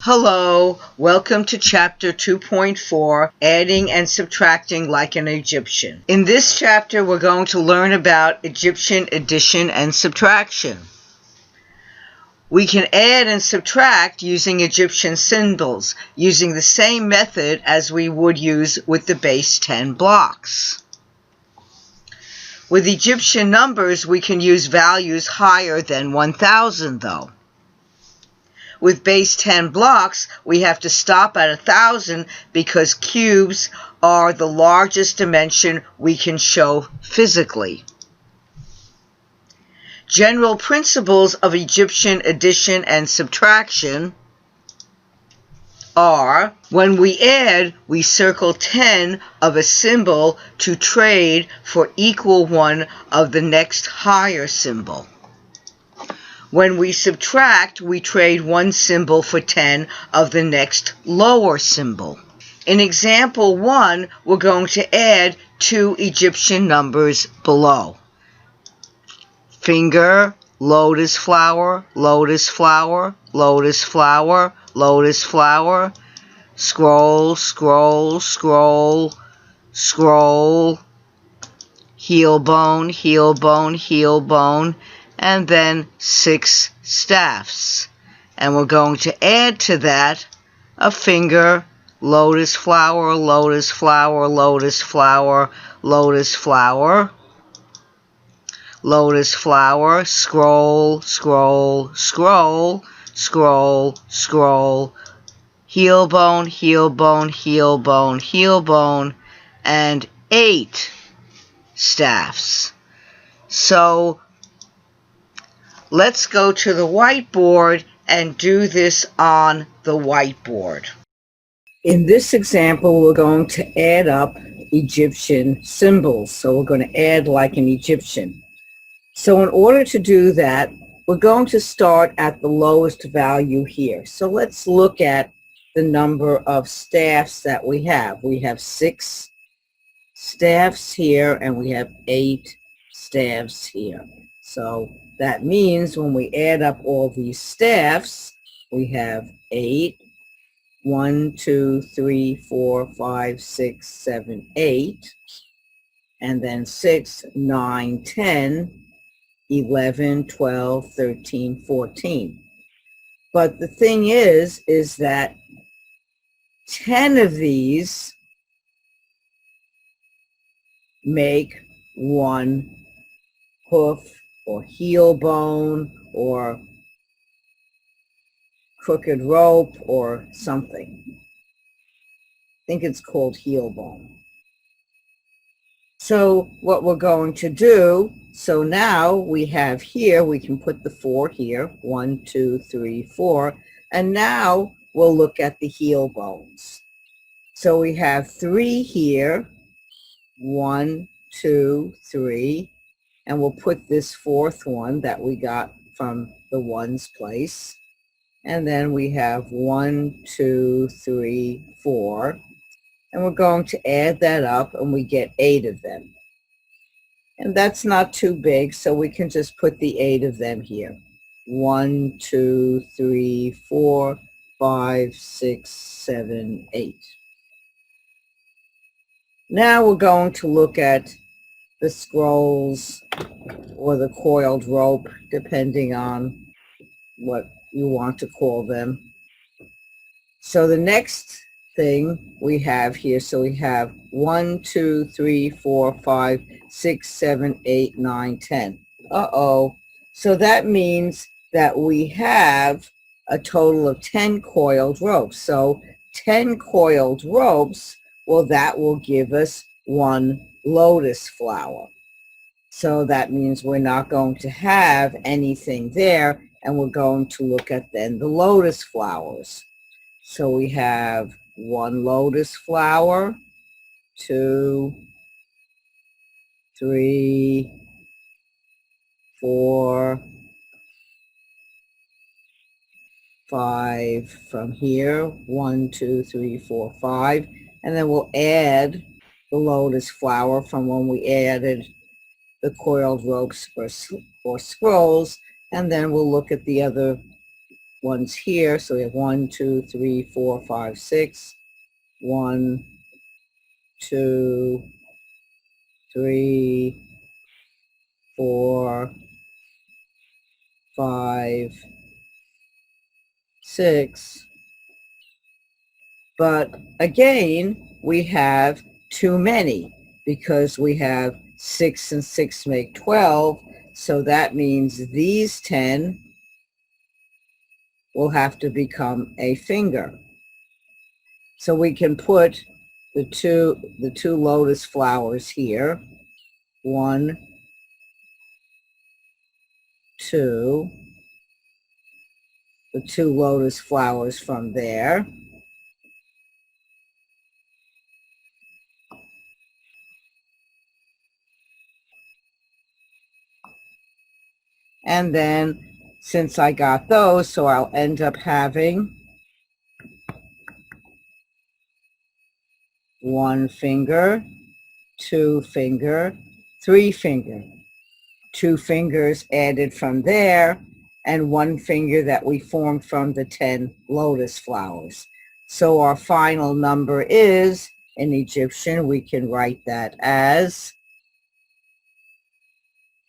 Hello, welcome to chapter 2.4, Adding and Subtracting Like an Egyptian. In this chapter, we're going to learn about Egyptian addition and subtraction. We can add and subtract using Egyptian symbols, using the same method as we would use with the base 10 blocks. With Egyptian numbers, we can use values higher than 1,000 though. With base 10 blocks, we have to stop at 1,000 because cubes are the largest dimension we can show physically. General principles of Egyptian addition and subtraction are: when we add, we circle 10 of a symbol to trade for equal one of the next higher symbol. When we subtract, we trade one symbol for 10 of the next lower symbol. In example 1, we're going to add two Egyptian numbers below. Finger, lotus flower, lotus flower, lotus flower, lotus flower, scroll, scroll, scroll, scroll, heel bone, heel bone, heel bone, and then 6 staffs. And we're going to add to that a finger, lotus flower, lotus flower, lotus flower, lotus flower, lotus flower, scroll, scroll, scroll, scroll, scroll, heel bone, heel bone, heel bone, heel bone, and 8 staffs. So let's go to the whiteboard and do this on the whiteboard. In this example, we're going to add up Egyptian symbols. So we're going to add like an Egyptian. So in order to do that, we're going to start at the lowest value here. So let's look at the number of staffs that we have. We have 6 staffs here and we have 8 staffs here. So that means when we add up all these staffs, we have 8, 1, 2, 3, 4, 5, 6, 7, 8, and then 6, 9, 10, 11, 12, 13, 14. But the thing is that 10 of these make one hoof or heel bone or crooked rope or something. I think it's called heel bone. So what we're going to do, so now we have here, we can put the 4 here, 1, 2, 3, 4, and now we'll look at the heel bones. So we have 3 here, 1, 2, 3, and we'll put this 4th one that we got from the ones place. And then we have 1, 2, 3, 4. And we're going to add that up and we get 8 of them. And that's not too big, so we can just put the 8 of them here. 1, 2, 3, 4, 5, 6, 7, 8. Now we're going to look at the scrolls or the coiled rope, depending on what you want to call them. So the next thing we have here, so we have 1, 2, 3, 4, 5, 6, 7, 8, 9, 10. Uh-oh. So that means that we have a total of 10 coiled ropes. So 10 coiled ropes, well, that will give us 1 lotus flower. So that means we're not going to have anything there, and we're going to look at then the lotus flowers. So we have 1 lotus flower, 2, 3, 4, 5 from here, 1, 2, 3, 4, 5, and then we'll add the lotus flower from when we added the coiled ropes or scrolls, and then we'll look at the other ones here. So we have 1, 2, 3, 4, 5, 6. 1, 2, 3, 4, 5, 6. But again, we have too many because we have 6 and 6 make 12. So that means these 10 will have to become a finger. So we can put the two lotus flowers here. 1, 2, the 2 lotus flowers from there. And then since I got those, so I'll end up having 1 finger, 2 finger, 3 finger, 2 fingers added from there, and 1 finger that we formed from the 10 lotus flowers. So our final number is, in Egyptian, we can write that as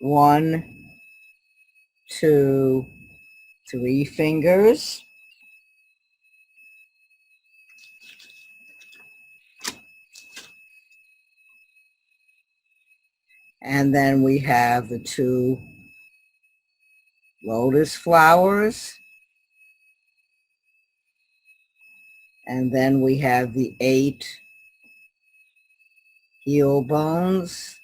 1, 2, 3 fingers, and then we have the 2 lotus flowers, and then we have the 8 heel bones,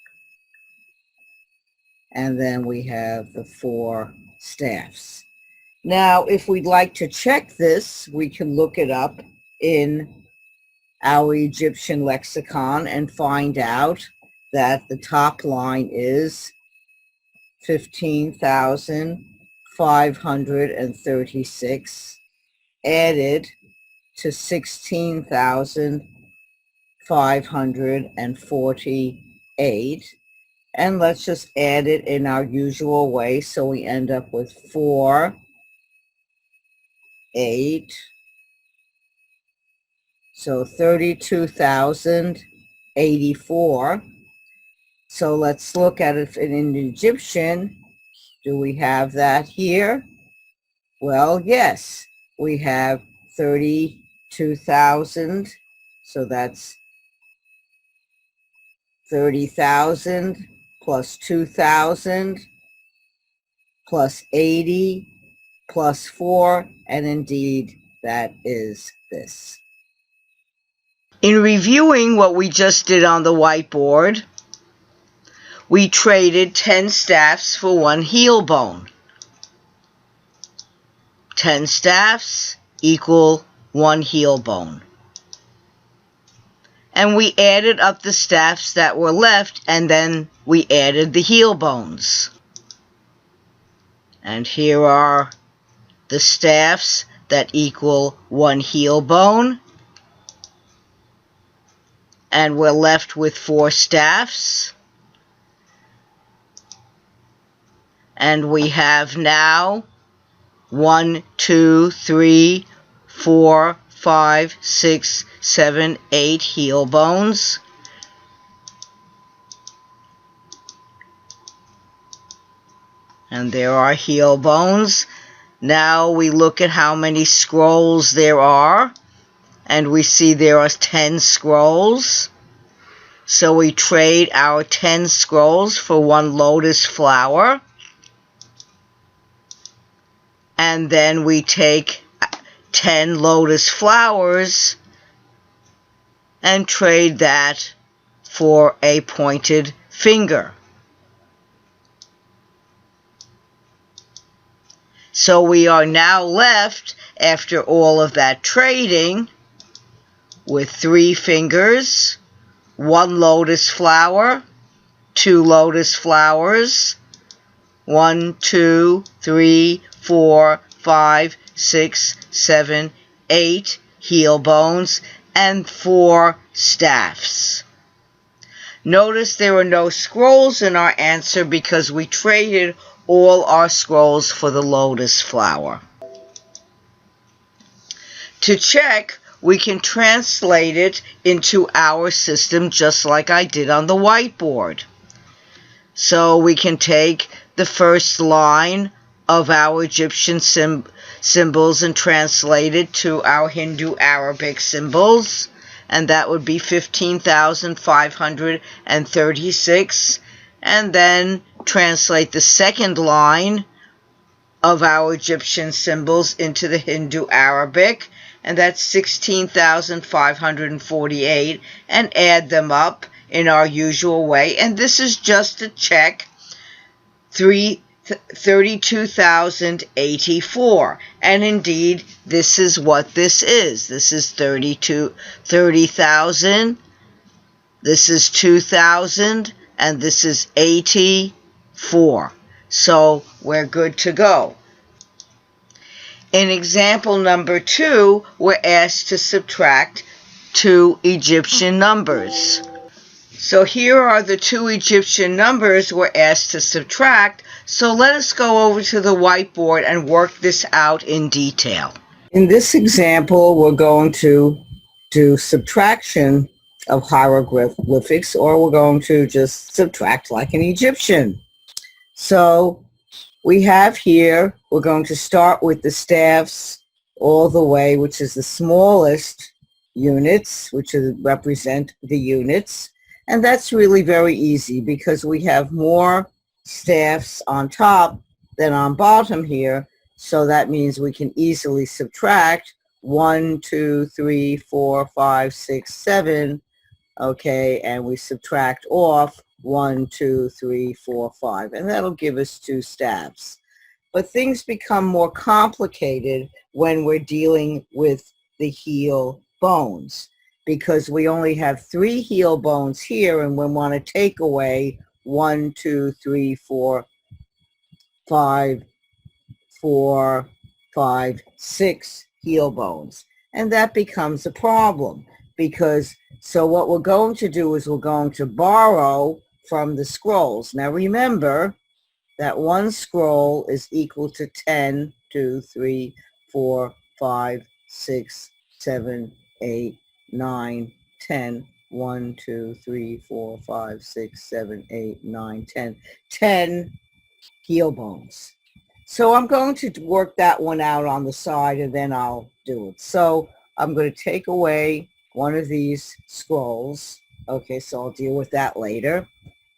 and then we have the 4 staffs. Now, if we'd like to check this, we can look it up in our Egyptian lexicon and find out that the top line is 15,536 added to 16,548. And let's just add it in our usual way. So we end up with 4, 8. So 32,084. So let's look at it in Egyptian. Do we have that here? Well, yes, we have 32,000. So that's 30,000 plus 2,000 plus 80 plus 4, and indeed that is this. In reviewing what we just did on the whiteboard, we traded 10 staffs for 1 heel bone. 10 staffs equal 1 heel bone. And we added up the staffs that were left, and then we added the heel bones. And here are the staffs that equal 1 heel bone. And we're left with 4 staffs. And we have now 1, 2, 3, 4, 5, 6, 7, 8 heel bones. And there are heel bones. Now we look at how many scrolls there are, and we see there are 10 scrolls. So we trade our 10 scrolls for 1 lotus flower. And then we take 10 lotus flowers and trade that for a pointed finger. So we are now left, after all of that trading, with 3 fingers, 1 lotus flower, 2 lotus flowers, 1, 2, 3, 4, 5, 6, 7, 8 heel bones, and 4 staffs. Notice there were no scrolls in our answer because we traded all our scrolls for the lotus flower. To check, we can translate it into our system just like I did on the whiteboard. So we can take the first line of our Egyptian symbols and translate it to our Hindu Arabic symbols, and that would be 15,536, and then translate the second line of our Egyptian symbols into the Hindu Arabic, and that's 16,548, and add them up in our usual way. And this is just to check 32,084. And indeed, this is what this is. This is 30,000, this is 2,000, and this is 84. So we're good to go. In example number 2, we're asked to subtract 2 Egyptian numbers. So here are the 2 Egyptian numbers we're asked to subtract. So let us go over to the whiteboard and work this out in detail. In this example, we're going to do subtraction of hieroglyphics, or we're going to just subtract like an Egyptian. So we have here, we're going to start with the staffs all the way, which is the smallest units, which represent the units. And that's really very easy because we have more staffs on top than on bottom here. So that means we can easily subtract 1, 2, 3, 4, 5, 6, 7. Okay, and we subtract off 1, 2, 3, 4, 5, and that'll give us 2 staffs. But things become more complicated when we're dealing with the heel bones, because we only have 3 heel bones here, and we want to take away 1, 2, 3, 4, 5, 4, 5, 6 heel bones. And that becomes a problem, because so what we're going to do is we're going to borrow from the scrolls. Now remember that one scroll is equal to 10, 2, 3, 4, 5, 6, 7, 8, 9, 10. 1, 2, 3, 4, 5, 6, 7, 8, 9, 10. 10 heel bones. So I'm going to work that one out on the side, and then I'll do it. So I'm going to take away one of these scrolls. Okay, so I'll deal with that later.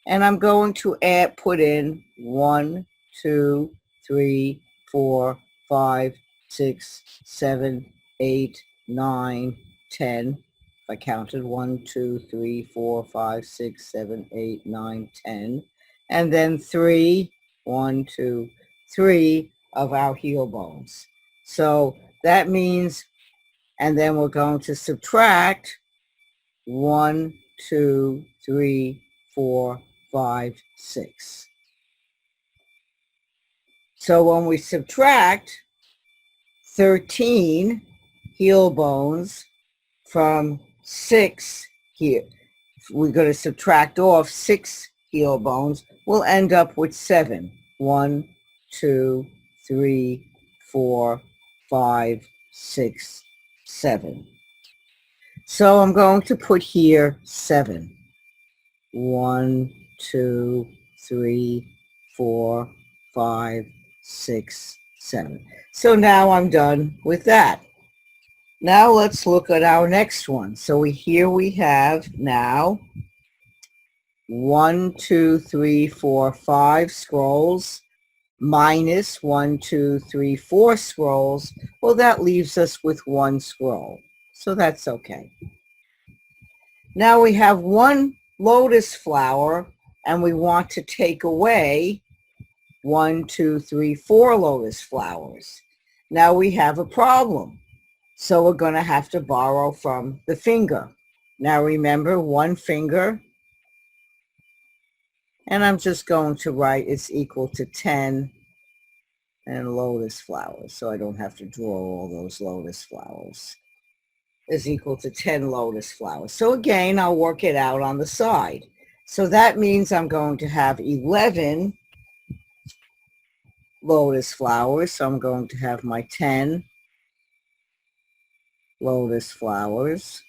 And I'm going to put in 1, 2, 3, 4, 5, 6, 7, 8, 9, 10. If I counted 1, 2, 3, 4, 5, 6, 7, 8, 9, 10. And then 3, 1, 2, 3 of our heel bones. So that means, and then we're going to subtract 1, 2, 3, 4, 5, 6. So when we subtract 13 heel bones from 6 here, we're going to subtract off 6 heel bones, we'll end up with 7. 1, 2, 3, 4, 5, 6, 7. So I'm going to put here 7. 1, 2, 3, 4, 5, 6, 7. So now I'm done with that. Now let's look at our next one. So here we have now 1, 2, 3, 4, 5 scrolls minus 1, 2, 3, 4 scrolls. Well, that leaves us with 1 scroll. So that's okay. Now we have 1 lotus flower, and we want to take away 1, 2, 3, 4 lotus flowers. Now we have a problem. So we're going to have to borrow from the finger. Now remember, 1 finger, and I'm just going to write it's equal to 10 and lotus flowers, so I don't have to draw all those lotus flowers. Is equal to 10 lotus flowers. So again, I'll work it out on the side. So that means I'm going to have 11 lotus flowers. So I'm going to have my 10 lotus flowers.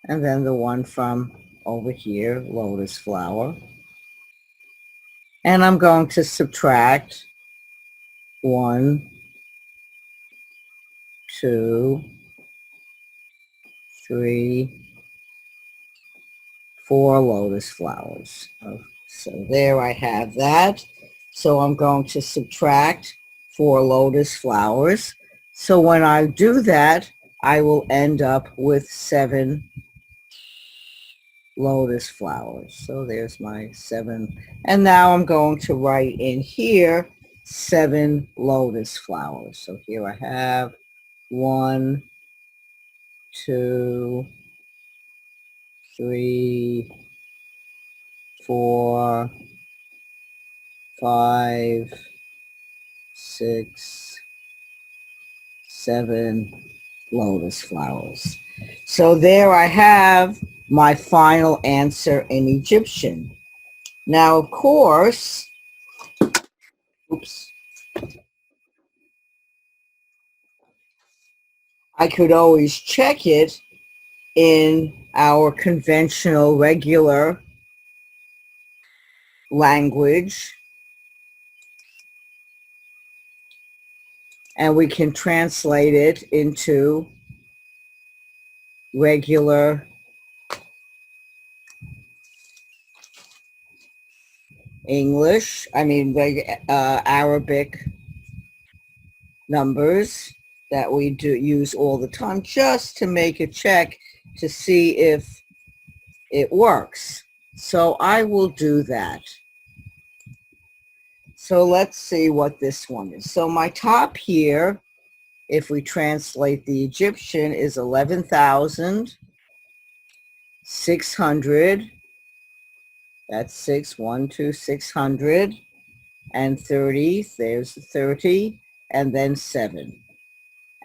And then the one from over here, lotus flower. And I'm going to subtract 1, 2, 3, 4 lotus flowers. So there I have that. So I'm going to subtract 4 lotus flowers. So when I do that, I will end up with 7 lotus flowers. So there's my 7. And now I'm going to write in here 7 lotus flowers. So here I have 1, 2, 3, 4, 5, 6, 7 lotus flowers. So there I have my final answer in Egyptian. Now, of course, oops, I could always check it in our conventional regular language, and we can translate it into regular English, Arabic numbers that we do use all the time, just to make a check to see if it works. So I will do that. So let's see what this one is. So my top here, if we translate the Egyptian, is 11,600. That's 6, 1, 2, 600. And 30, there's 30, and then 7.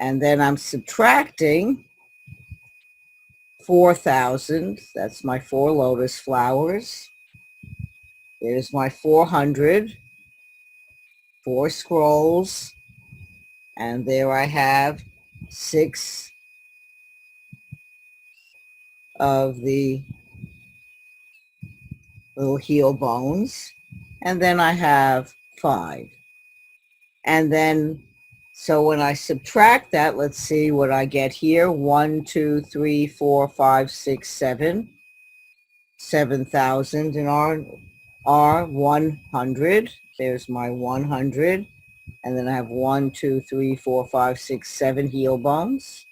And then I'm subtracting 4,000. That's my 4 lotus flowers. There's my 400, 4 scrolls, and there I have 6 of the little heel bones, and then I have 5. And then, so when I subtract that, let's see what I get here. 1, 2, 3, 4, 5, 6, 7. 7,000 in our 100. There's my 100. And then I have 1, 2, 3, 4, 5, 6, 7 heel bones.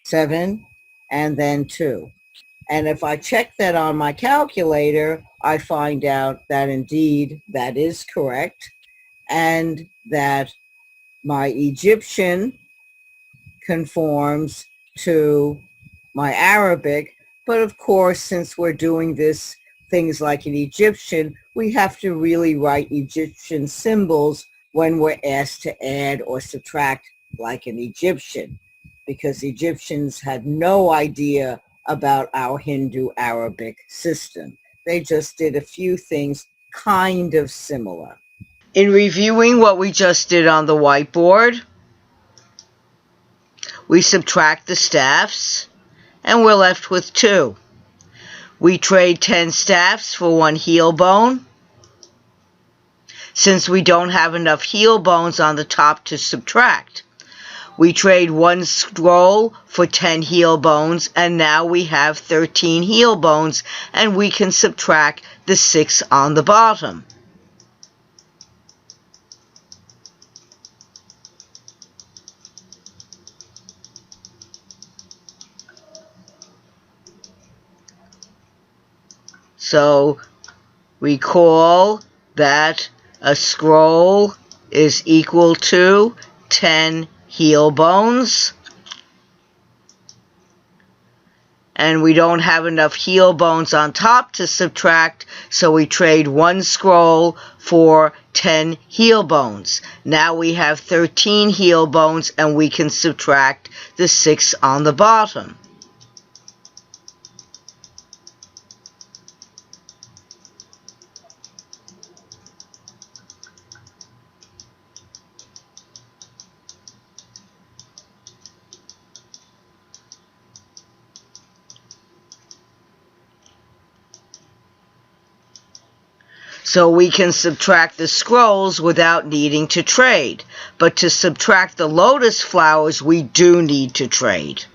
7, and then 2. And if I check that on my calculator, I find out that indeed that is correct, and that my Egyptian conforms to my Arabic. But of course, since we're doing this things like an Egyptian, we have to really write Egyptian symbols when we're asked to add or subtract like an Egyptian, because Egyptians had no idea about our Hindu Arabic system. They just did a few things kind of similar. In reviewing what we just did on the whiteboard, we subtract the staffs, and we're left with 2. We trade 10 staffs for 1 heel bone. Since we don't have enough heel bones on the top to subtract, we trade 1 scroll for 10 heel bones, and now we have 13 heel bones, and we can subtract the 6 on the bottom. So recall that a scroll is equal to 10 heel bones, and we don't have enough heel bones on top to subtract, so we trade 1 scroll for 10 heel bones. Now we have 13 heel bones, and we can subtract the 6 on the bottom. So we can subtract the scrolls without needing to trade. But to subtract the lotus flowers, we do need to trade.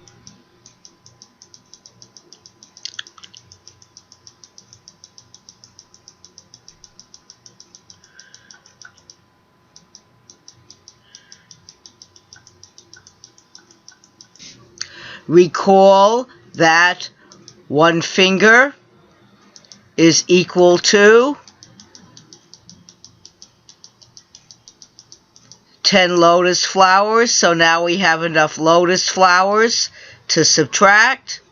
Recall that 1 finger is equal to 10 lotus flowers. So now we have enough lotus flowers to subtract.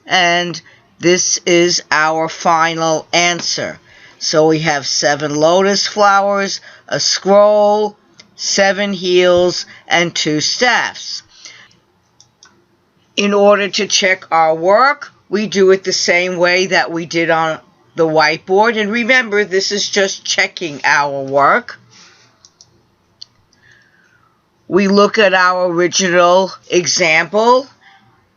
And this is our final answer. So we have 7 lotus flowers, a scroll, 7 heels, and 2 staffs. In order to check our work, we do it the same way that we did on the whiteboard. And remember, this is just checking our work. We look at our original example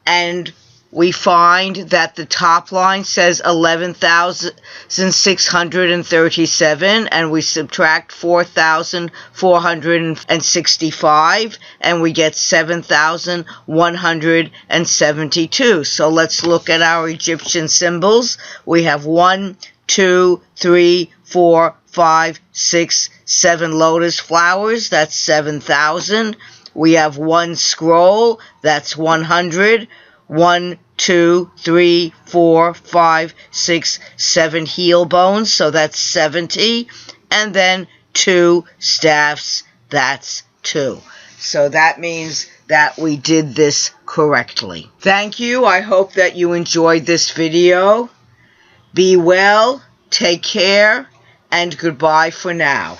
and we find that the top line says 11,637 and we subtract 4,465 and we get 7,172. So let's look at our Egyptian symbols. We have 1, 2, 3, 4, 5, 6, 7 lotus flowers. That's 7,000. We have 1 scroll. That's 100. 1, 2, 3, 4, 5, 6, 7 heel bones, so that's 70, and then 2 staffs, that's 2. So that means that we did this correctly. Thank you. I hope that you enjoyed this video. Be well, take care, and goodbye for now.